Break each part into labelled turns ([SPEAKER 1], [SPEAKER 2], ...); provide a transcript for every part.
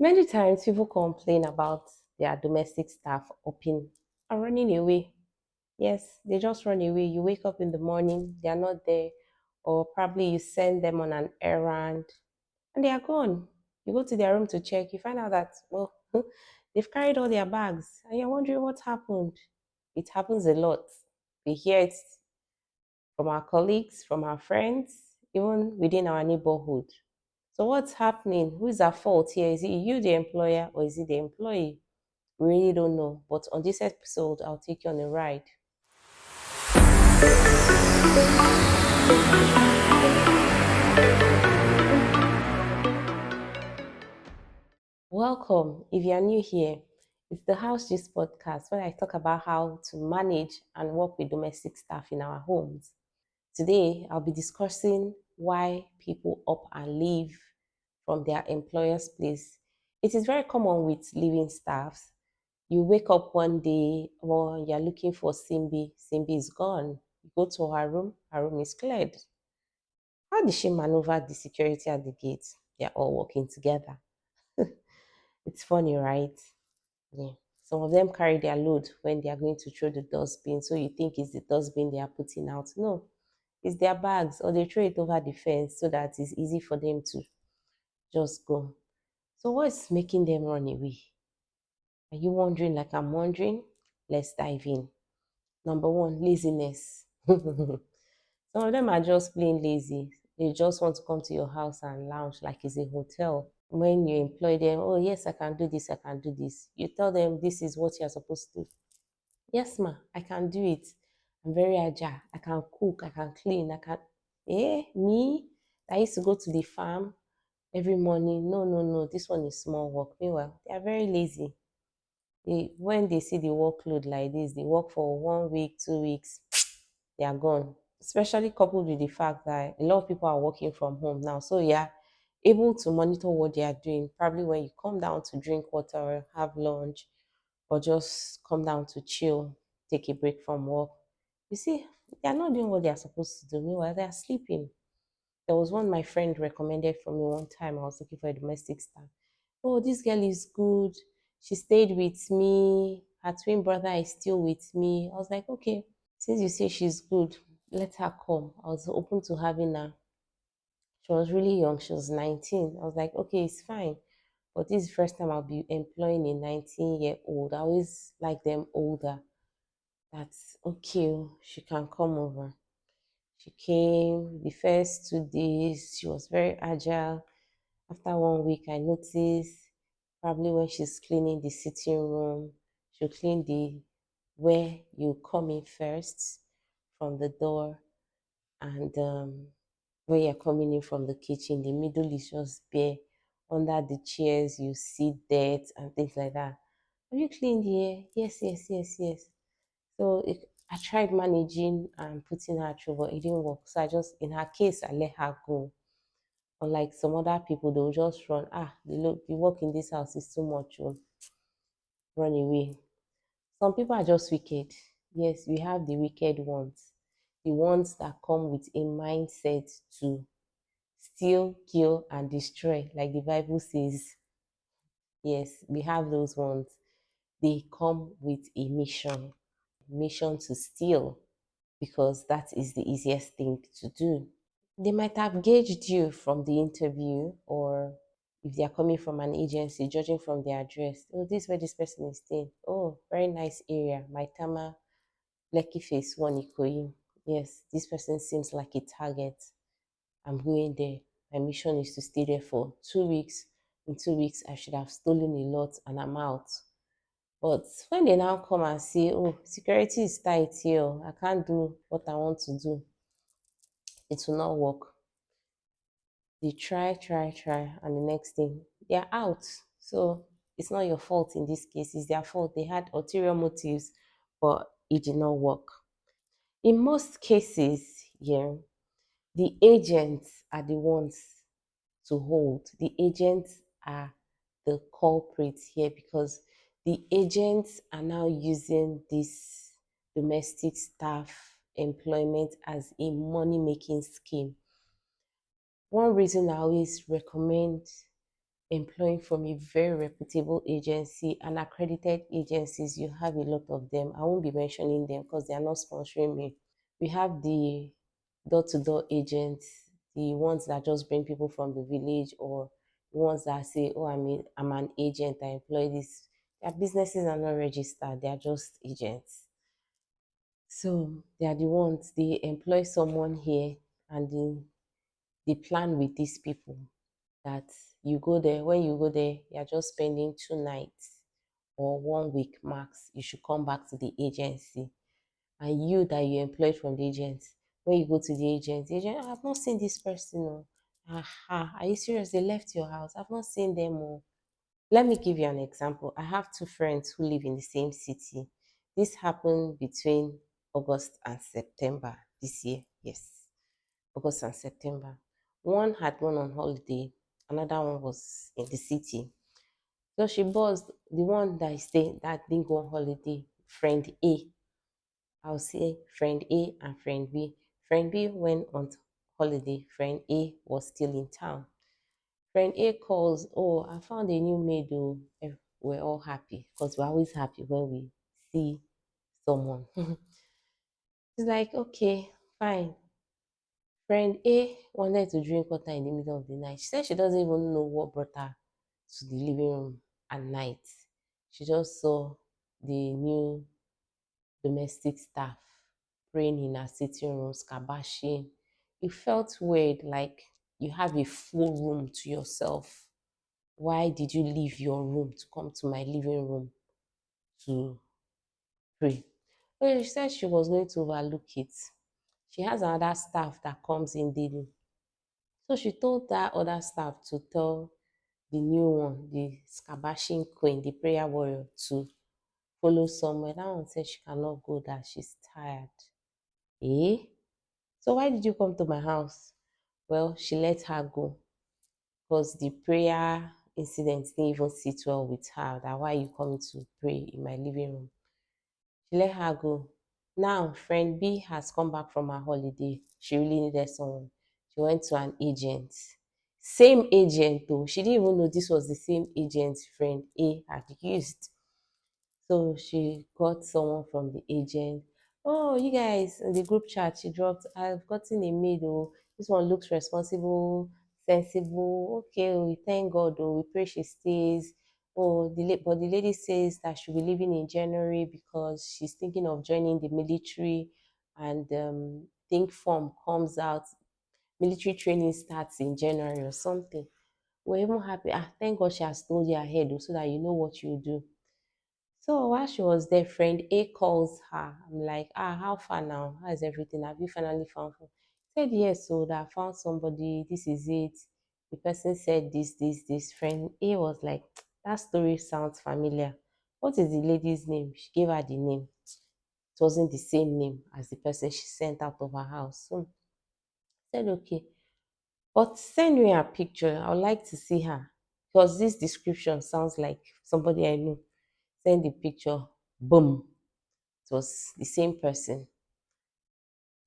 [SPEAKER 1] Many times people complain about their domestic staff upping and running away. Yes, they just run away. You wake up in the morning, they are not there, or probably you send them on an errand and they are gone. You go to their room to check, you find out that, well, they've carried all their bags and you're wondering what happened. It happens a lot. We hear it from our colleagues, from our friends, even within our neighborhood. So, what's happening? Who is at fault here? Is it you, the employer, or is it the employee? We really don't know. But on this episode, I'll take you on a ride. Welcome. If you are new here, it's the House Gist podcast where I talk about how to manage and work with domestic staff in our homes. Today, I'll be discussing why people up and leave from their employer's place. It is very common with leaving staffs. You wake up one day or you're looking for Simbi. Simbi is gone. You go to her room is cleared. How did she maneuver the security at the gate? They're all working together. It's funny, right? Yeah. Some of them carry their load when they are going to throw the dustbin. So you think it's the dustbin they are putting out. No, it's their bags, or they throw it over the fence so that it's easy for them to just go. So what's making them run away? Are you wondering like I'm wondering? Let's dive in. Number one, laziness. Some of them are just plain lazy. They just want to come to your house and lounge like it's a hotel. When you employ them, oh yes, I can do this, I can do this. You tell them this is what you're supposed to do. Yes, ma, I can do it. I'm very agile. I can cook, I can clean, I can. Me? I used to go to the farm every morning. No, no, no. This one is small work. Meanwhile, they are very lazy. When they see the workload like this, they work for 1 week, 2 weeks, they are gone. Especially coupled with the fact that a lot of people are working from home now. So yeah, able to monitor what they are doing. Probably when you come down to drink water or have lunch or just come down to chill, take a break from work. You see, they are not doing what they are supposed to do. Meanwhile, they are sleeping. There was one my friend recommended for me one time. I was looking for a domestic staff. Oh, this girl is good. She stayed with me. Her twin brother is still with me. I was like, okay, since you say she's good, let her come. I was open to having her. She was really young. She was 19. I was like, okay, it's fine. But this is the first time I'll be employing a 19-year-old. I always like them older. That's okay. She can come over. She came the first 2 days. She was very agile. After 1 week, I noticed probably when she's cleaning the sitting room, she'll clean the where you come in first from the door, and when you're coming in from the kitchen, the middle is just bare. Under the chairs, you see dirt and things like that. Have you cleaned here? Yes, yes, yes, yes. So I tried managing and putting her through, but it didn't work. So I just, in her case, I let her go. Unlike some other people, they'll just run. The work in this house is too much. Oh, run away. Some people are just wicked. Yes, we have the wicked ones, the ones that come with a mindset to steal, kill, and destroy, like the Bible says. Yes, we have those ones. They come with a mission to steal, because that is the easiest thing to do. They might have gauged you from the interview, or if they are coming from an agency, judging from their address. Oh, this is where this person is staying. Oh, very nice area. Maitama, Lekki Phase 1, Ikoyi. Yes, this person seems like a target. I'm going there. My mission is to stay there for 2 weeks. In 2 weeks, I should have stolen a lot and I'm out. But when they now come and say, oh, security is tight here, I can't do what I want to do, it will not work. They try, and the next thing, they're out. So it's not your fault in this case, it's their fault. They had ulterior motives, but it did not work. In most cases, yeah, the agents are the ones to hold. The agents are the culprits here, because the agents are now using this domestic staff employment as a money making scheme. One reason I always recommend employing from a very reputable agency and accredited agencies. You have a lot of them. I won't be mentioning them because they are not sponsoring me. We have the door-to-door agents, the ones that just bring people from the village, or the ones that say, oh, I'm an agent, I employ this. Their businesses are not registered, they are just agents. So they are the ones, they employ someone here, and they plan with these people that you go there. When you go there, you're just spending 2 nights or 1 week max. You should come back to the agency. And you that you employed from the agent, when you go to the agent, I've not seen this person. Oh. Aha, are you serious? They left your house. I've not seen them. Oh. Let me give you an example. I have two friends who live in the same city. This happened between August and September this year. Yes, August and September. One had gone on holiday, another one was in the city. So she buzzed the one that stayed that didn't go on holiday, friend A. I'll say friend A and friend B. Friend B went on holiday, friend A was still in town. Friend A calls, oh, I found a new maid, oh. We're all happy because we're always happy when we see someone. She's like, okay, fine. Friend A wanted to drink water in the middle of the night. She said she doesn't even know what brought her to the living room at night. She just saw the new domestic staff praying in her sitting room, scabashing. It felt weird, like you have a full room to yourself. Why did you leave your room to come to my living room to pray? Well, she said she was going to overlook it. She has another staff that comes in daily. So she told that other staff to tell the new one, the scabashing queen, the prayer warrior, to follow somewhere. That one said she cannot go, that she's tired. Eh? So why did you come to my house? Well, she let her go because the prayer incident didn't even sit well with her. That why you coming to pray in my living room? She let her go. Now, friend B has come back from her holiday. She really needed someone. She went to an agent. Same agent though. She didn't even know this was the same agent friend A had used. So she got someone from the agent. Oh, you guys, in the group chat, she dropped, I've gotten a maid. Oh, this one looks responsible, sensible. Okay, we thank God. Oh, we pray she stays. Oh, but the lady says that she'll be leaving in January because she's thinking of joining the military, and think form comes out. Military training starts in January or something. We're even happy. Ah, thank God she has told you ahead, oh, so that you know what you do. So while she was there, friend A calls her. I'm like, how far now? How is everything? Have you finally found her? Said yes, so that I found somebody. This is it. The person said this. Friend A was like, that story sounds familiar. What is the lady's name? She gave her the name. It wasn't the same name as the person she sent out of her house. So I said okay. But send me a picture. I would like to see her. Because this description sounds like somebody I know. Send the picture. Boom. It was the same person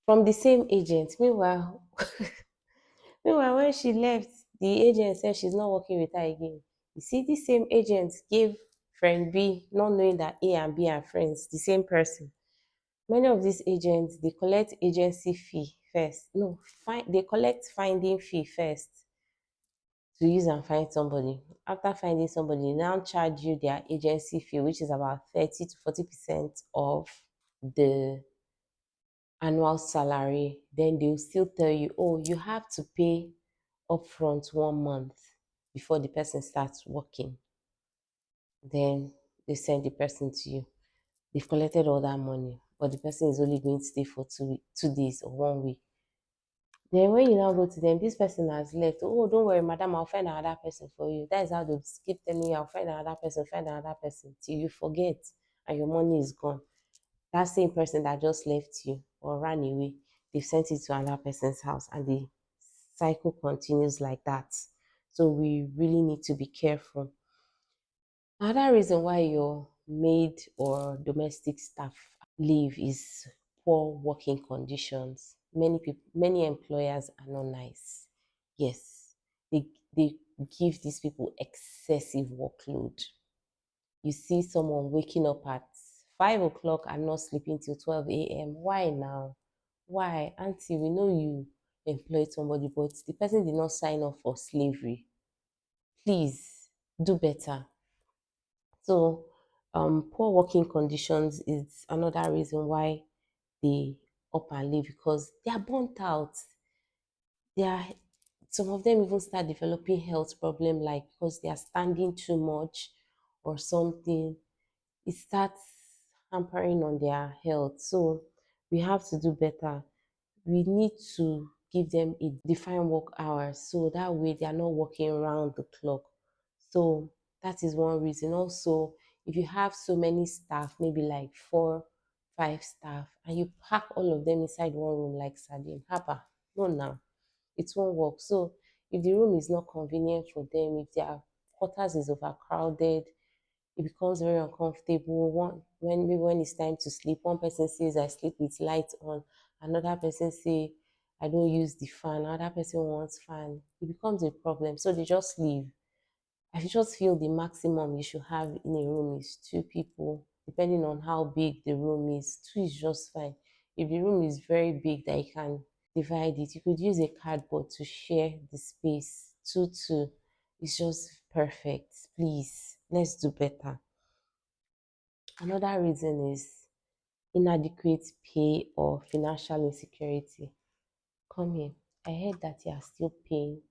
[SPEAKER 1] from the same agent. Meanwhile, when she left, the agent said she's not working with her again. You see, the same agent gave friend B, not knowing that A and B are friends, the same person. Many of these agents, they collect agency fee first. No, they collect finding fee first to use and find somebody. After finding somebody, they now charge you their agency fee, which is about 30 to 40% of the annual salary. Then they'll still tell you, oh, you have to pay upfront 1 month before the person starts working. Then they send the person to you. They've collected all that money, but the person is only going to stay for 2 days or 1 week. Then when you now go to them, this person has left. Oh, don't worry, madam, I'll find another person for you. That is how they keep telling you, I'll find another person till you forget and your money is gone. That same person that just left you or ran away, they've sent it to another person's house, and the cycle continues like that. So we really need to be careful. Another reason why your maid or domestic staff leave is poor working conditions. Many employers are not nice. Yes, they give these people excessive workload. You see someone waking up at 5 o'clock and not sleeping till 12 a.m. Why now? Why? Auntie, we know you employed somebody, but the person did not sign up for slavery. Please do better. So, poor working conditions is another reason why they up and leave because they are burnt out. They are some of them even start developing health problem like because they are standing too much or something. It starts hampering on their health. So we have to do better. We need to give them a defined work hours so that way they are not working around the clock. So that is one reason. Also, if you have so many staff, maybe like 4, 5 staff, and you pack all of them inside one room like sardine, haba, no now, it won't work. So if the room is not convenient for them, if their quarters is overcrowded, it becomes very uncomfortable. When it's time to sleep, one person says I sleep with light on, another person say I don't use the fan, another person wants fan. It becomes a problem. So they just leave. I just feel the maximum you should have in a room is 2 people, depending on how big the room is. Two is just fine. If the room is very big that you can divide it, you could use a cardboard to share the space. Two is just perfect. Please, let's do better. Another reason is inadequate pay or financial insecurity. Come here. I heard that you are still paying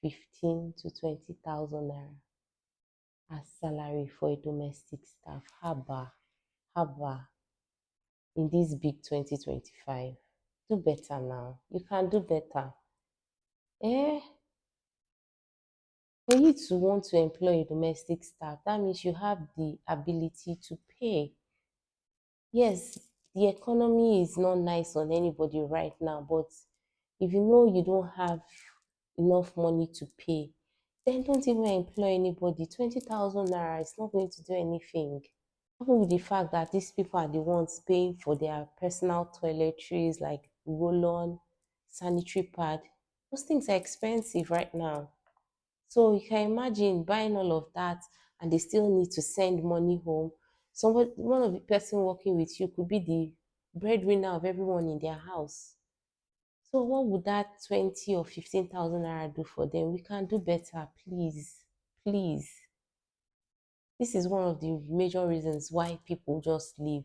[SPEAKER 1] 15 to 20,000 naira as salary for a domestic staff. Haba, haba, in this big 2025. Do better now. You can do better. Eh? For you to want to employ a domestic staff, that means you have the ability to pay. Yes, the economy is not nice on anybody right now, but if you know you don't have enough money to pay, then don't even employ anybody. 20,000 naira is not going to do anything. Even with the fact that these people are the ones paying for their personal toiletries like roll-on, sanitary pad, those things are expensive right now. So you can imagine buying all of that and they still need to send money home. Somebody, one of the person working with you could be the breadwinner of everyone in their house. So what would that 20 or 15,000 naira do for them? We can do better, please. Please. This is one of the major reasons why people just leave.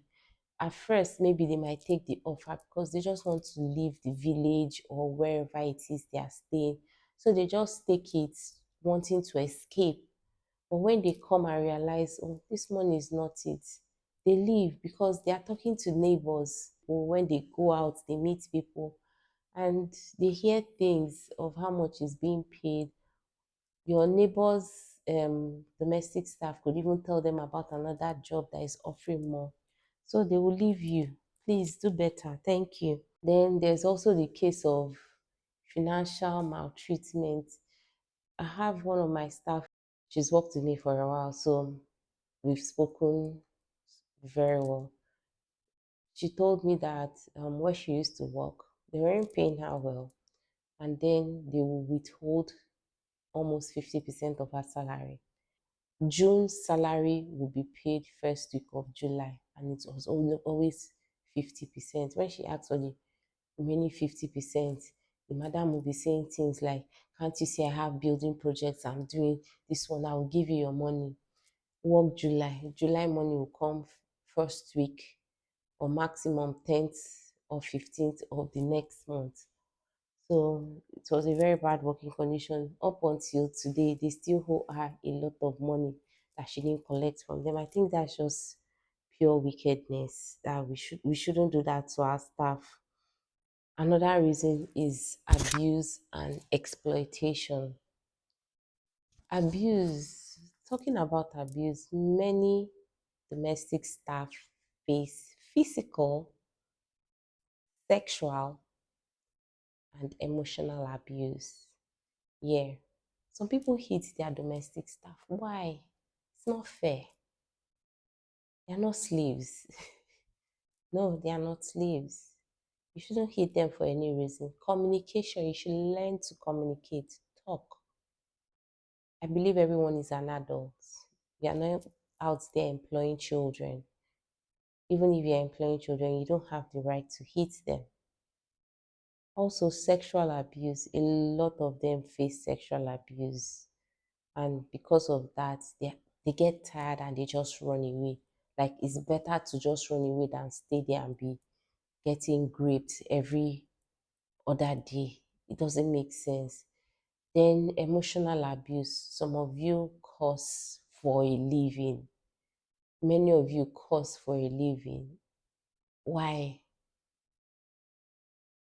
[SPEAKER 1] At first, maybe they might take the offer because they just want to leave the village or wherever it is they are staying. So they just take it, wanting to escape. But when they come and realize, oh, this money is not it, they leave because they are talking to neighbors. Or when they go out, they meet people and they hear things of how much is being paid. Your neighbor's domestic staff could even tell them about another job that is offering more. So they will leave you. Please do better. Thank you. Then there's also the case of financial maltreatment. I have one of my staff, she's worked with me for a while, so we've spoken very well. She told me that where she used to work, they weren't paying her well, and then they will withhold almost 50% of her salary. June's salary will be paid first week of July, and it was always 50%. When she asked for the remaining 50%, the madam will be saying things like, can't you see I have building projects I'm doing? This one, I will give you your money. Work July. July money will come first week or maximum 10th or 15th of the next month. So it was a very bad working condition. Up until today, they still owe her a lot of money that she didn't collect from them. I think that's just pure wickedness that we shouldn't do that to our staff. Another reason is abuse and exploitation. Abuse, talking about abuse, many domestic staff face physical, sexual, and emotional abuse. Yeah. Some people hit their domestic staff. Why? It's not fair. They're not slaves. No, they are not slaves. You shouldn't hit them for any reason. Communication, you should learn to communicate, talk. I believe everyone is an adult. You are not out there employing children. Even if you're employing children, you don't have the right to hit them. Also, sexual abuse. A lot of them face sexual abuse. And because of that, they get tired and they just run away. Like it's better to just run away than stay there and be getting raped every other day. It doesn't make sense. Then emotional abuse. Some of you curse for a living. Many of you curse for a living. Why?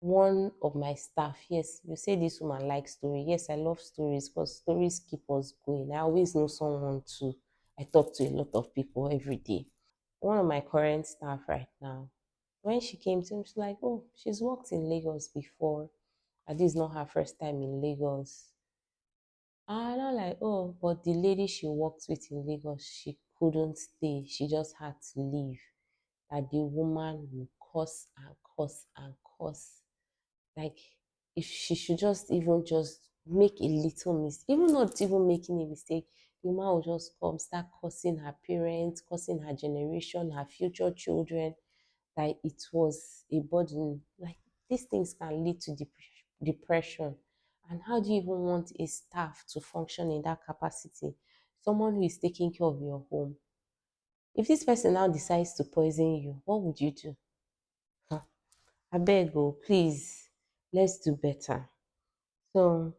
[SPEAKER 1] One of my staff, yes, you say this woman likes story. Yes, I love stories because stories keep us going. I always know someone to. I talk to a lot of people every day. One of my current staff right now, when she came to me, she's like, oh, she's worked in Lagos before. And this is not her first time in Lagos. And I'm like, oh, but the lady she worked with in Lagos, she couldn't stay. She just had to leave. That the woman will curse and curse and curse. Like, if she should just make a little mistake, even not even making a mistake, the woman will just come, start cursing her parents, cursing her generation, her future children, that it was a burden. Like, these things can lead to depression. And how do you even want a staff to function in that capacity? Someone who is taking care of your home. If this person now decides to poison you, what would you do? Huh. I beg, oh, please, let's do better. So,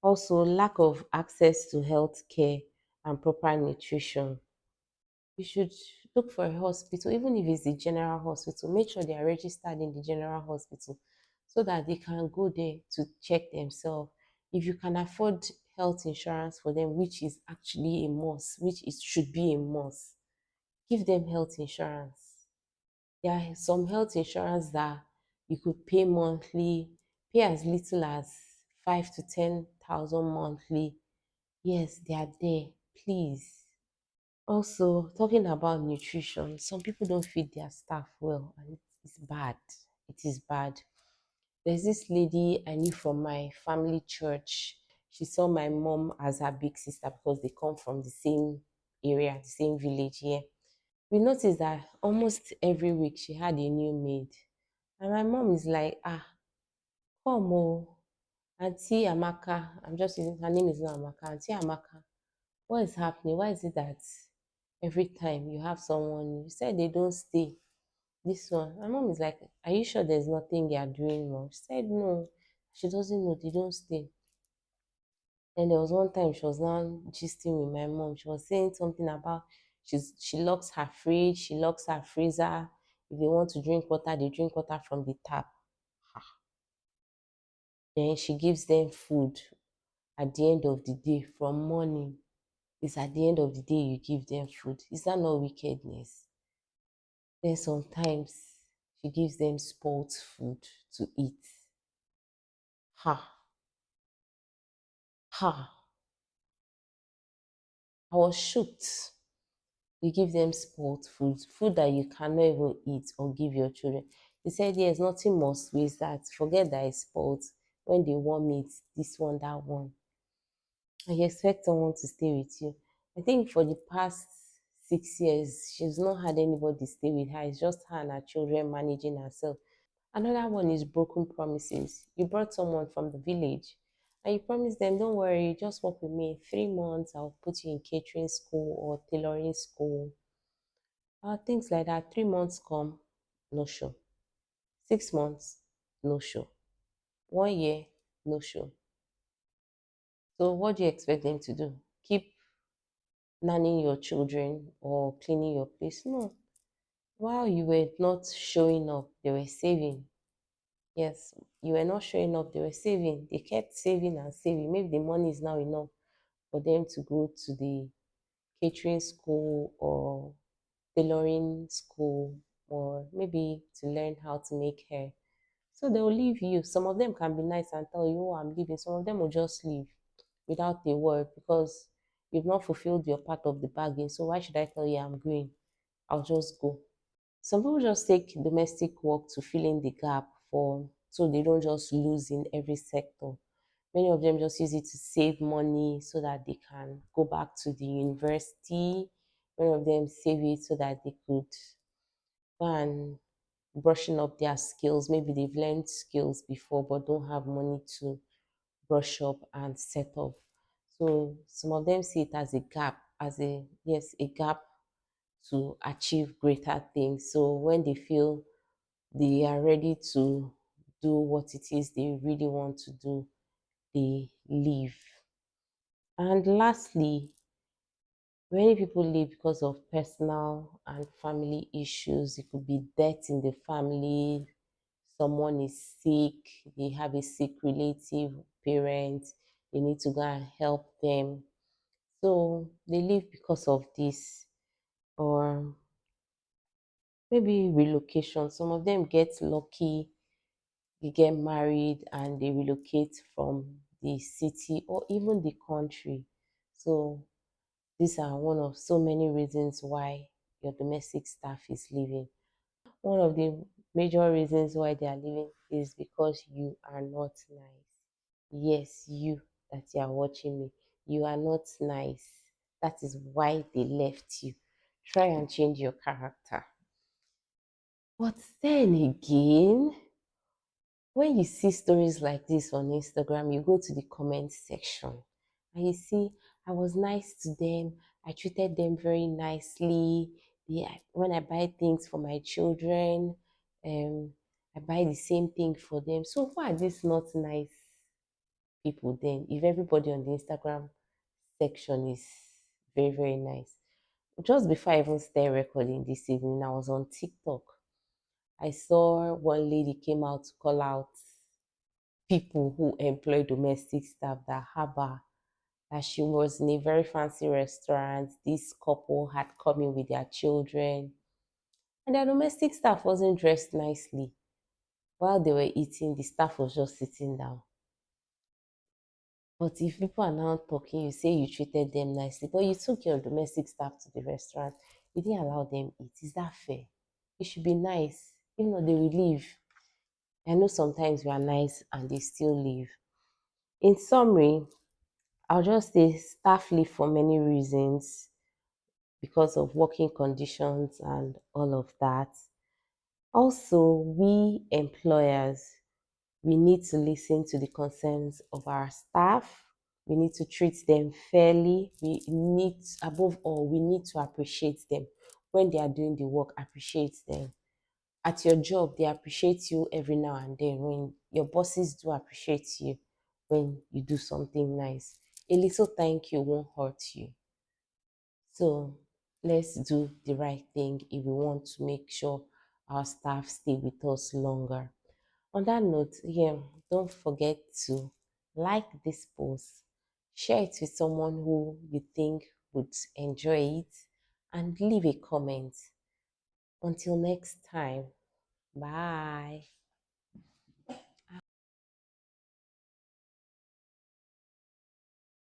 [SPEAKER 1] also, lack of access to health care and proper nutrition. You should look for a hospital, even if it's the general hospital. Make sure they are registered in the general hospital so that they can go there to check themselves. If you can afford health insurance for them, which is actually a must, which it should be a must, give them health insurance. There are some health insurance that you could pay monthly, pay as little as 5 to 10,000 monthly. Yes, they are there. Please. Also, talking about nutrition, some people don't feed their staff well, and it's bad. It is bad. There's this lady I knew from my family church. She saw my mom as her big sister because they come from the same area, the same village here. We noticed that almost every week she had a new maid. And my mom is like, ah, come oh, Auntie Amaka. I'm just using her name is not Amaka. Auntie Amaka. What is happening? Why is it that every time you have someone, you said they don't stay? This one. My mom is like, are you sure there's nothing they are doing wrong? She said no. She doesn't know they don't stay. And there was one time she was now gisting with my mom. She was saying something about she locks her fridge, she locks her freezer. If they want to drink water, they drink water from the tap. Then she gives them food at the end of the day from morning. It's at the end of the day you give them food. Is that not wickedness? Then sometimes she gives them sports food to eat. Ha, ha. I was shocked. You give them sport food, food that you cannot even eat or give your children. They said, yes, nothing must waste that. Forget that it's sport. When they want meat, this one, that one. And you expect someone to stay with you. I think for the past 6 years, she's not had anybody stay with her. It's just her and her children managing herself. Another one is broken promises. You brought someone from the village and you promised them, don't worry, just work with me. 3 months, I'll put you in catering school or tailoring school. Things like that. 3 months come, no show. 6 months, no show. 1 year, no show. So what do you expect them to do? Keep nannying your children or cleaning your place? No. While you were not showing up, they were saving. Yes, you were not showing up, they were saving. They kept saving and saving. Maybe the money is now enough for them to go to the catering school or tailoring school or maybe to learn how to make hair. So they'll leave you. Some of them can be nice and tell you, oh, I'm leaving. Some of them will just leave without a word because you've not fulfilled your part of the bargain. So why should I tell you I'm going? I'll just go. Some people just take domestic work to fill in the gap for so they don't just lose in every sector. Many of them just use it to save money so that they can go back to the university. Many of them save it so that they could go and brushing up their skills. Maybe they've learned skills before but don't have money to brush up and set up. So some of them see it as a gap, as a yes, a gap to achieve greater things. So when they feel they are ready to do what it is they really want to do, they leave. And lastly, many people leave because of personal and family issues. It could be death in the family, someone is sick, they have a sick relative, parent, they need to go and help them. So they leave because of this, or maybe relocation. Some of them get lucky, they get married and they relocate from the city or even the country. So these are one of so many reasons why your domestic staff is leaving. One of the major reasons why they are leaving is because you are not nice. Yes, you that you are watching me, you are not nice. That is why they left you. Try and change your character. But then again, when you see stories like this on Instagram, you go to the comment section and you see, I was nice to them, I treated them very nicely. When I buy things for my children, um, I buy the same thing for them. So why are these not nice people then? If everybody on the Instagram section is very, very nice. Just before I even started recording this evening, I was on TikTok. I saw one lady came out to call out people who employ domestic staff that harbor that she was in a very fancy restaurant. This couple had come in with their children, and their domestic staff wasn't dressed nicely. While they were eating, the staff was just sitting down. But if people are now talking, you say you treated them nicely, but you took your domestic staff to the restaurant, you didn't allow them eat. Is that fair? It should be nice. If not, they will leave. I know sometimes we are nice and they still leave. In summary, I'll just say staff leave for many reasons because of working conditions and all of that. Also, we employers, we need to listen to the concerns of our staff. We need to treat them fairly. We need, above all, we need to appreciate them. When they are doing the work, appreciate them. At your job, they appreciate you every now and then. When your bosses do appreciate you when you do something nice, a little thank you won't hurt you. So let's do the right thing if we want to make sure our staff stay with us longer. On that note, yeah, don't forget to like this post, share it with someone who you think would enjoy it, and leave a comment. Until next time, bye.